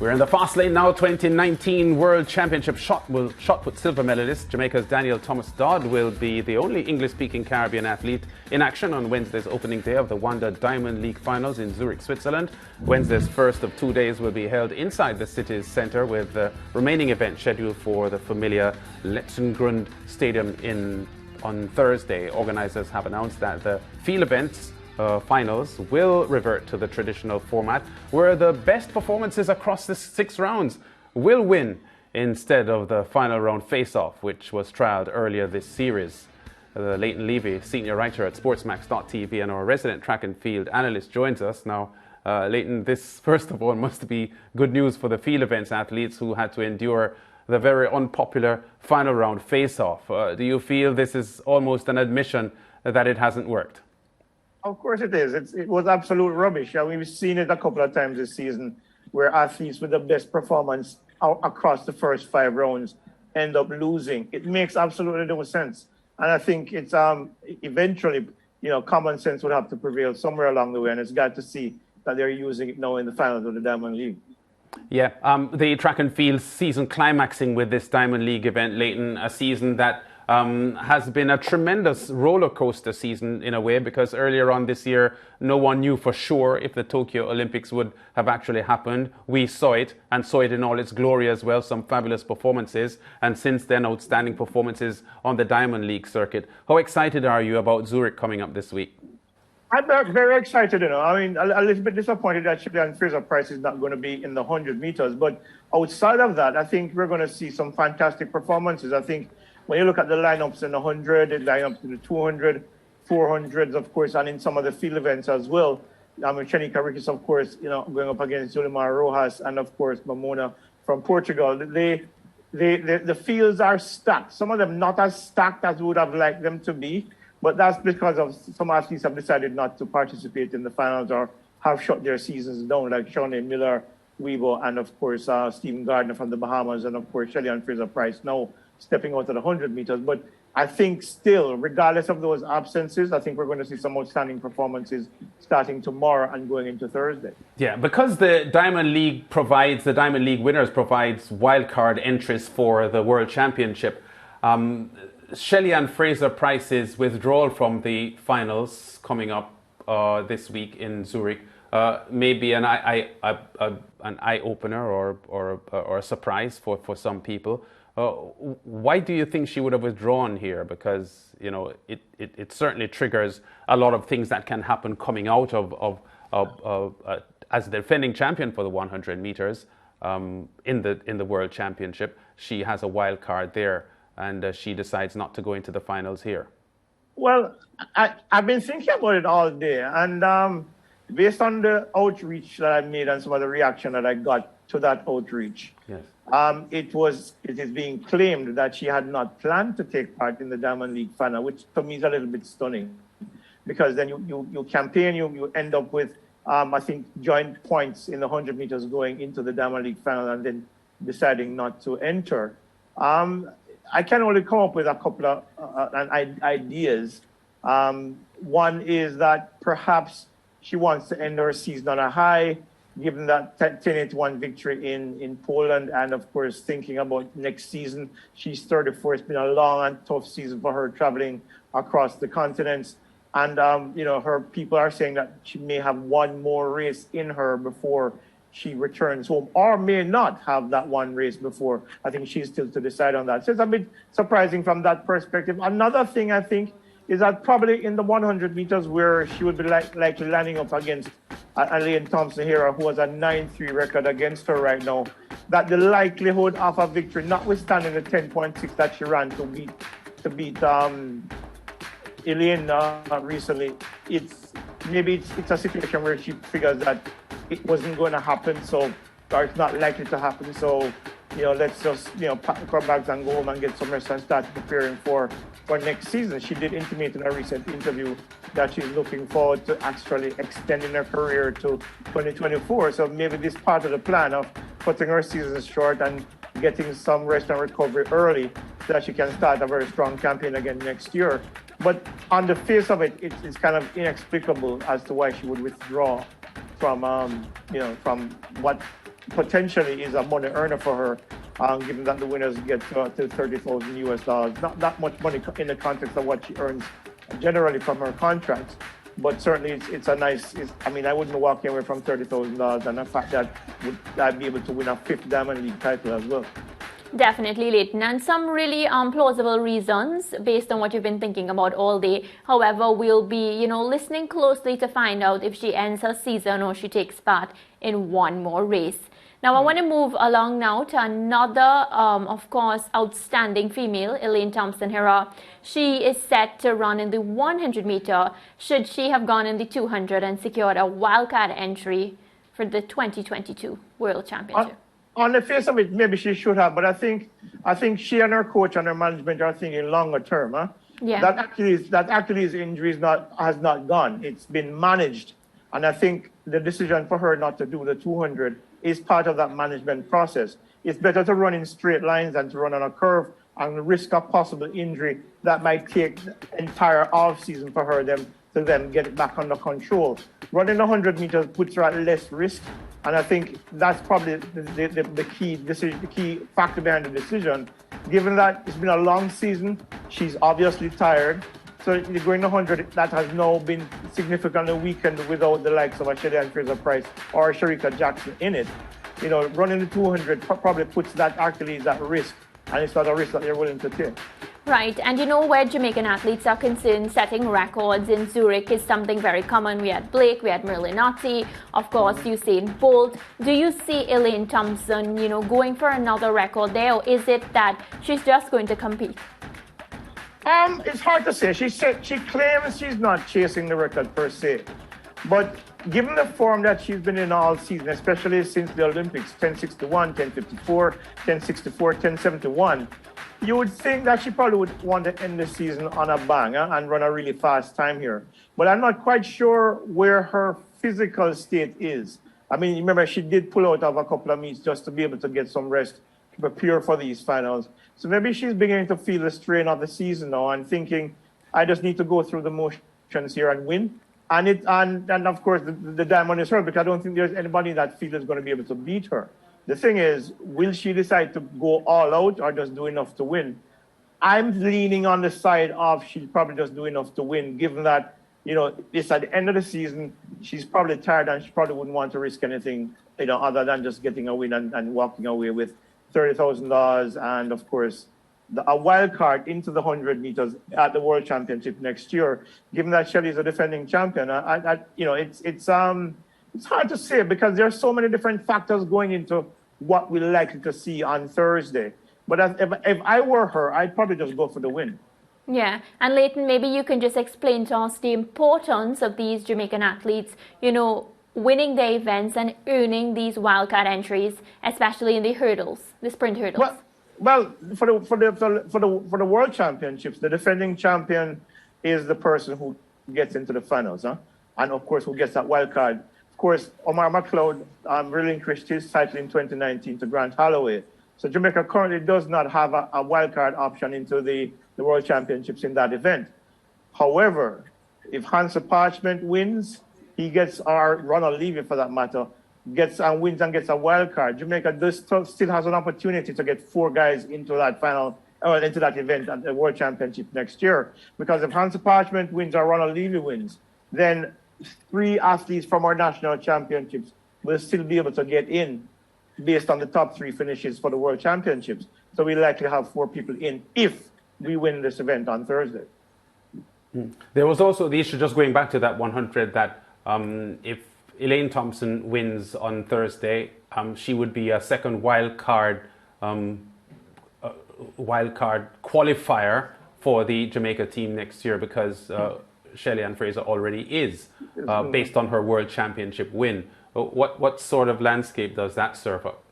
We're in the fast lane now. 2019 World Championship shot put silver medalist Jamaica's Daniel Thomas Dodd will be the only English-speaking Caribbean athlete in action on Wednesday's opening day of the Wanda Diamond League finals in Zurich, Switzerland. Wednesday's first of 2 days will be held inside the city's centre, with the remaining event scheduled for the familiar Letzengrund Stadium on Thursday. Organisers have announced that the field events finals will revert to the traditional format, where the best performances across the 6 rounds will win, instead of the final round face-off, which was trialled earlier this series. Leighton Levy, senior writer at SportsMax.tv and our resident track and field analyst, joins us now. Leighton, this first of all must be good news for the field events athletes who had to endure the very unpopular final round face-off. Do you feel this is almost an admission that it hasn't worked? Of course it is. It was absolute rubbish. We've seen it a couple of times this season, where athletes with the best performance across the first 5 rounds end up losing. It makes absolutely no sense. And I think it's eventually, common sense would have to prevail somewhere along the way. And it's glad to see that they're using it now in the finals of the Diamond League. Yeah, the track and field season climaxing with this Diamond League event, Leighton, a season that has been a tremendous roller coaster season in a way, because earlier on this year, no one knew for sure if the Tokyo Olympics would have actually happened. We saw it, and saw it in all its glory as well, some fabulous performances, and since then, outstanding performances on the Diamond League circuit. How excited are you about Zurich coming up this week? I'm very excited, a little bit disappointed that Fraser-Pryce is not going to be in the 100 meters, but outside of that, I think we're going to see some fantastic performances. I think when you look at the lineups in the 100, the lineups in the 200, 400s, of course, and in some of the field events as well. Chenika Rickis, of course, going up against Yulimar Rojas, and of course, Mamona from Portugal. The fields are stacked. Some of them not as stacked as we would have liked them to be, but that's because of some athletes have decided not to participate in the finals or have shut their seasons down, like Shawnee Miller, Weibo, and of course, Stephen Gardner from the Bahamas, and of course, Shelly-Ann Fraser-Pryce now stepping out of the 100 meters. But I think still, regardless of those absences, I think we're going to see some outstanding performances starting tomorrow and going into Thursday. Yeah, because the Diamond League winners provides wildcard entries for the World Championship. Shelly-Ann Fraser-Pryce's withdrawal from the finals coming up this week in Zurich may be an eye-opener or a surprise for some people. Why do you think she would have withdrawn here? Because it certainly triggers a lot of things that can happen coming out of as the defending champion for the 100 meters in the World Championship. She has a wild card there, and she decides not to go into the finals here. Well, I've been thinking about it all day, and based on the outreach that I made and some of the reaction that I got to that outreach. Yes. It is being claimed that she had not planned to take part in the Diamond League final, which to me is a little bit stunning, because then you campaign, you end up with, I think, joint points in the 100 meters going into the Diamond League final and then deciding not to enter. I can only come up with a couple of ideas. One is that perhaps she wants to end her season on a high, given that 10-8-1 victory in Poland, and of course thinking about next season. She's 34. It's been a long and tough season for her, traveling across the continents, and her people are saying that she may have one more race in her before she returns home, or may not have that one race before. I think she's still to decide on that. So it's a bit surprising from that perspective. Another thing I think is that probably in the 100 meters, where she would be likely lining up against Elaine Thompson-Herah, who has a 9-3 record against her right now, that the likelihood of a victory, notwithstanding the 10.6 that she ran to beat Elaine recently, it's a situation where she figures that it wasn't going to happen, or it's not likely to happen. So, let's just pack her bags and go home and get some rest and start preparing for next season. She did intimate in a recent interview that she's looking forward to actually extending her career to 2024. So maybe this part of the plan of cutting her season short and getting some rest and recovery early so that she can start a very strong campaign again next year. But on the face of it, it's kind of inexplicable as to why she would withdraw from what potentially is a money earner for her, given that the winners get to $30,000 US. Not that much money in the context of what she earns generally from her contracts, but certainly it's a nice. I mean, I wouldn't walk away from $30,000, and the fact that I'd be able to win a 5th Diamond League title as well. Definitely, Leighton, and some really plausible reasons based on what you've been thinking about all day. However, we'll be, listening closely to find out if she ends her season or she takes part in one more race. Now, I want to move along now to another, of course, outstanding female, Elaine Thompson-Herah. She is set to run in the 100 meter, should she have gone in the 200 and secured a wildcard entry for the 2022 World Championship. On the face of it, maybe she should have, but I think she and her coach and her management are thinking longer term. Huh? Yeah. That Achilles injury has not gone. It's been managed, and I think the decision for her not to do the 200 is part of that management process. It's better to run in straight lines than to run on a curve and risk a possible injury that might take the entire off season for her to then get it back under control. Running 100 meters puts her at less risk. And I think that's probably the key factor behind the decision. Given that it's been a long season, she's obviously tired. So going 100, that has now been significantly weakened without the likes of a Shelley-Ann Fraser-Pryce or Shericka Jackson in it. Running the 200 probably puts that Achilles at risk, and it's not a risk that they're willing to take. Right, and where Jamaican athletes are concerned, setting records in Zurich is something very common. We had Blake, we had Merlinotti, of course, Usain Bolt. Do you see Elaine Thompson, going for another record there, or is it that she's just going to compete? It's hard to say. She claims she's not chasing the record per se, but given the form that she's been in all season, especially since the Olympics, 10:61, 10:54, 10:64, 10:71, you would think that she probably would want to end the season on a bang and run a really fast time here. But I'm not quite sure where her physical state is. I mean, remember, she did pull out of a couple of meets just to be able to get some rest to prepare for these finals. So maybe she's beginning to feel the strain of the season now and thinking, I just need to go through the motions here and win. And of course, the diamond is her, because I don't think there's anybody that feels is going to be able to beat her. The thing is, will she decide to go all out or just do enough to win? I'm leaning on the side of she'll probably just do enough to win, given that, it's at the end of the season, she's probably tired and she probably wouldn't want to risk anything, other than just getting a win and walking away with $30,000 and, of course, a wild card into the 100 meters at the World Championship next year. Given that Shelley's a defending champion, it's hard to say because there are so many different factors going into what we're likely to see on Thursday. But if I were her, I'd probably just go for the win. Yeah, and Leighton, maybe you can just explain to us the importance of these Jamaican athletes, winning their events and earning these wildcard entries, especially in the hurdles, the sprint hurdles. Well, for the World Championships, the defending champion is the person who gets into the finals, and of course who gets that wild card. Of course, Omar McLeod relinquished his title in 2019 to Grant Holloway. So Jamaica currently does not have a wild card option into the World Championships in that event. However, if Hansa Parchment wins, he gets, or Ronald Levy for that matter, wins and gets a wild card. Jamaica still has an opportunity to get 4 guys into that final, or into that event at the World Championship next year. Because if Hansa Parchment wins or Ronald Levy wins, then 3 athletes from our national championships will still be able to get in based on the top 3 finishes for the World Championships. So we likely have 4 people in if we win this event on Thursday. There was also the issue, just going back to that 100, that if Elaine Thompson wins on Thursday, she would be a second wild card qualifier for the Jamaica team next year, because Shelley-Ann Fraser already is, based on her World Championship win. What sort of landscape does that serve up?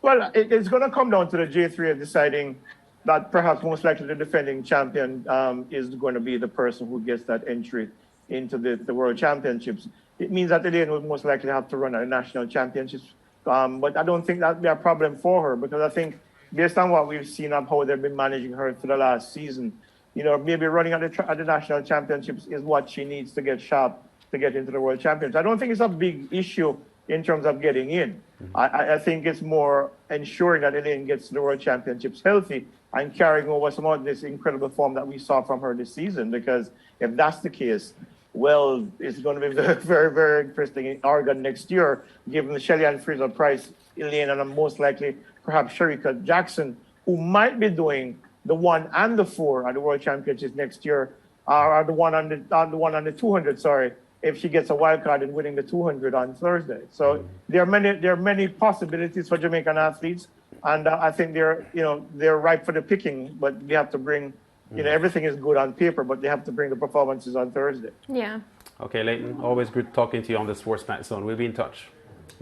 Well, it's going to come down to the J3 deciding that perhaps most likely the defending champion is going to be the person who gets that entry into the World Championships. It means that Elaine will most likely have to run at the national championships. But I don't think that will be a problem for her, because I think based on what we've seen of how they've been managing her for the last season, maybe running at the national championships is what she needs to get sharp to get into the World Championships. I don't think it's a big issue in terms of getting in. I think it's more ensuring that Elaine gets to the World Championships healthy and carrying over some of this incredible form that we saw from her this season. Because if that's the case, well, it's going to be very, very, very interesting in Oregon next year, given Shelly-Ann Fraser-Pryce, Elaine, and most likely perhaps Shericka Jackson, who might be doing the 1 and the 4 at the World Championships next year, or the one on the 200. Sorry, if she gets a wild card and winning the 200 on Thursday. So there are many possibilities for Jamaican athletes, and I think they're ripe for the picking. But they have to bring, everything is good on paper, but they have to bring the performances on Thursday. Yeah. Okay, Leighton, always good talking to you on the SportsMax Zone. We'll be in touch.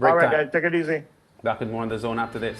All right, guys, take it easy. Back with more on the zone after this.